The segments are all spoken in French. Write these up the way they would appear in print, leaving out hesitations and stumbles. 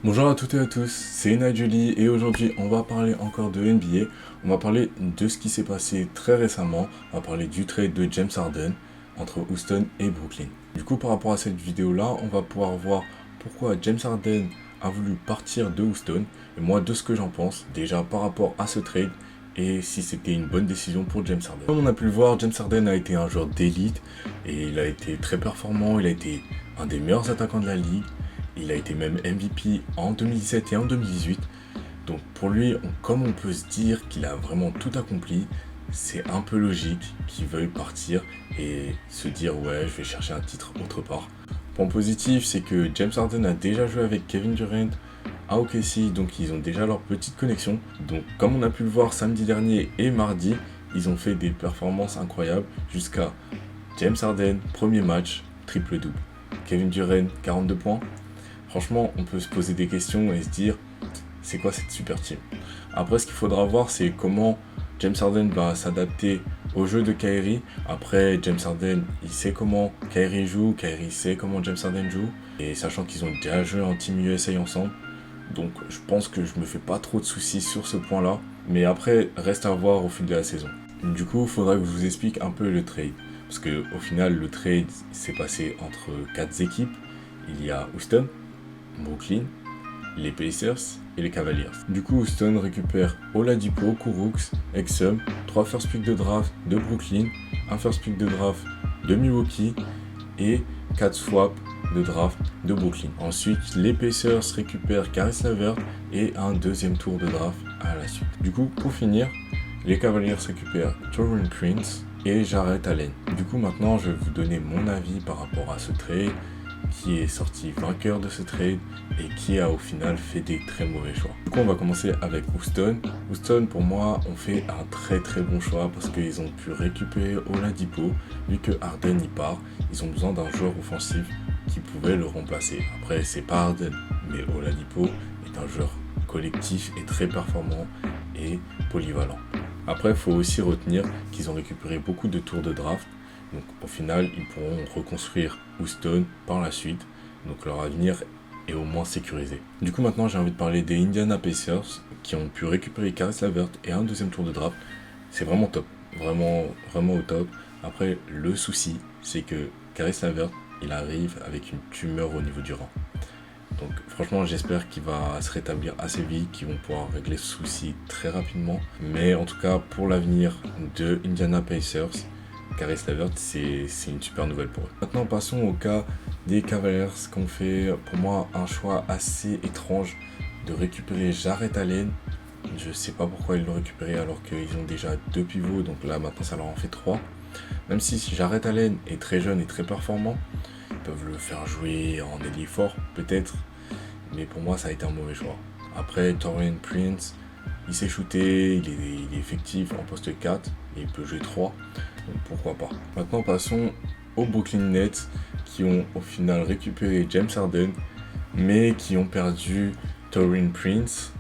Bonjour à toutes et à tous, c'est Najoli et aujourd'hui on va parler encore de NBA. On va parler de ce qui s'est passé très récemment. On va parler du trade de James Harden entre Houston et Brooklyn. Du coup, par rapport à cette vidéo là, on va pouvoir voir pourquoi James Harden a voulu partir de Houston et moi de ce que j'en pense déjà par rapport à ce trade et si c'était une bonne décision pour James Harden. Comme on a pu le voir, James Harden a été un joueur d'élite et il a été très performant, il a été un des meilleurs attaquants de la ligue. Il a été même MVP en 2017 et en 2018. Donc pour lui, comme on peut se dire qu'il a vraiment tout accompli, c'est un peu logique qu'il veuille partir et se dire ouais, je vais chercher un titre autre part. Point positif, c'est que James Harden a déjà joué avec Kevin Durant à OKC, donc ils ont déjà leur petite connexion. Donc comme on a pu le voir samedi dernier et mardi, ils ont fait des performances incroyables jusqu'à James Harden, premier match, triple-double. Kevin Durant, 42 points. Franchement, on peut se poser des questions et se dire, c'est quoi cette super team? Après, ce qu'il faudra voir, c'est comment James Harden va s'adapter au jeu de Kyrie. Après, James Harden, il sait comment Kyrie joue, Kyrie sait comment James Harden joue. Et sachant qu'ils ont déjà joué en Team USA ensemble, donc je pense que je me fais pas trop de soucis sur ce point-là. Mais après, reste à voir au fil de la saison. Du coup, il faudra que je vous explique un peu le trade. Parce qu'au final, le trade s'est passé entre 4 équipes. Il y a Houston, Brooklyn, les Pacers et les Cavaliers. Du coup, Houston récupère Oladipo, Kurucs, Exum, 3 first pick de draft de Brooklyn, un first pick de draft de Milwaukee et 4 swaps de draft de Brooklyn. Ensuite, les Pacers récupèrent Caris LeVert et un deuxième tour de draft à la suite. Du coup, pour finir, les Cavaliers récupèrent Taurean Prince et Jarrett Allen. Du coup, maintenant, je vais vous donner mon avis par rapport à ce trade, qui est sorti vainqueur de ce trade et qui a au final fait des très mauvais choix. Du coup, on va commencer avec Houston. Houston, pour moi, ont fait un très très bon choix parce qu'ils ont pu récupérer Oladipo. Vu que Harden y part, ils ont besoin d'un joueur offensif qui pouvait le remplacer. Après, c'est pas Harden, mais Oladipo est un joueur collectif et très performant et polyvalent. Après, il faut aussi retenir qu'ils ont récupéré beaucoup de tours de draft. Donc au final, ils pourront reconstruire Houston par la suite. Donc leur avenir est au moins sécurisé. Du coup, maintenant, j'ai envie de parler des Indiana Pacers qui ont pu récupérer Caris LeVert et un deuxième tour de draft. C'est vraiment top. Vraiment, vraiment au top. Après, le souci, c'est que Caris LeVert, il arrive avec une tumeur au niveau du rein. Donc franchement, j'espère qu'il va se rétablir assez vite, qu'ils vont pouvoir régler ce souci très rapidement. Mais en tout cas, pour l'avenir de Indiana Pacers, Caris LeVert, c'est une super nouvelle pour eux. Maintenant, passons au cas des Cavaliers qui ont fait, pour moi, un choix assez étrange de récupérer Jarrett Allen. Je sais pas pourquoi ils l'ont récupéré alors qu'ils ont déjà 2 pivots, donc là maintenant ça leur en fait 3. Même si Jarrett Allen est très jeune et très performant, ils peuvent le faire jouer en ailier fort peut-être, mais pour moi ça a été un mauvais choix. Après, Taurean Prince, il s'est shooté, il est effectif en poste 4 et il peut jouer 3. Donc pourquoi pas. Maintenant passons aux Brooklyn Nets qui ont au final récupéré James Harden mais qui ont perdu Taurean Prince,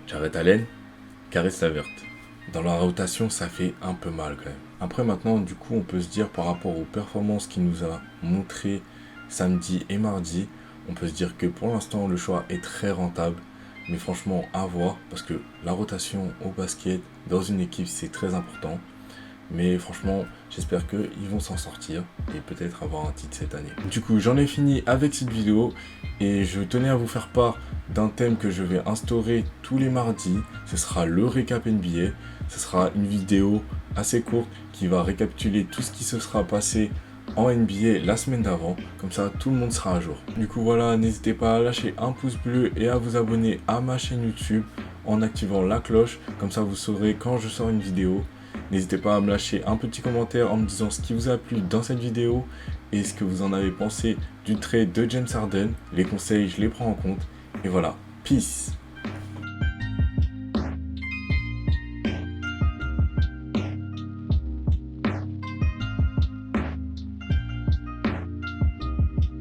Jarrett Allen, Caris LeVert. Dans la rotation, ça fait un peu mal quand même. Après maintenant, du coup, on peut se dire par rapport aux performances qu'il nous a montré samedi et mardi, on peut se dire que pour l'instant le choix est très rentable. Mais franchement, à voir, parce que la rotation au basket dans une équipe c'est très important. Mais franchement, j'espère qu'ils vont s'en sortir et peut-être avoir un titre cette année. Du coup, j'en ai fini avec cette vidéo et je tenais à vous faire part d'un thème que je vais instaurer tous les mardis. Ce sera le récap NBA. Ce sera une vidéo assez courte qui va récapituler tout ce qui se sera passé en NBA la semaine d'avant. Comme ça, tout le monde sera à jour. Du coup, voilà, n'hésitez pas à lâcher un pouce bleu et à vous abonner à ma chaîne YouTube en activant la cloche. Comme ça, vous saurez quand je sors une vidéo. N'hésitez pas à me lâcher un petit commentaire en me disant ce qui vous a plu dans cette vidéo et ce que vous en avez pensé du trade de James Harden. Les conseils, je les prends en compte. Et voilà, peace!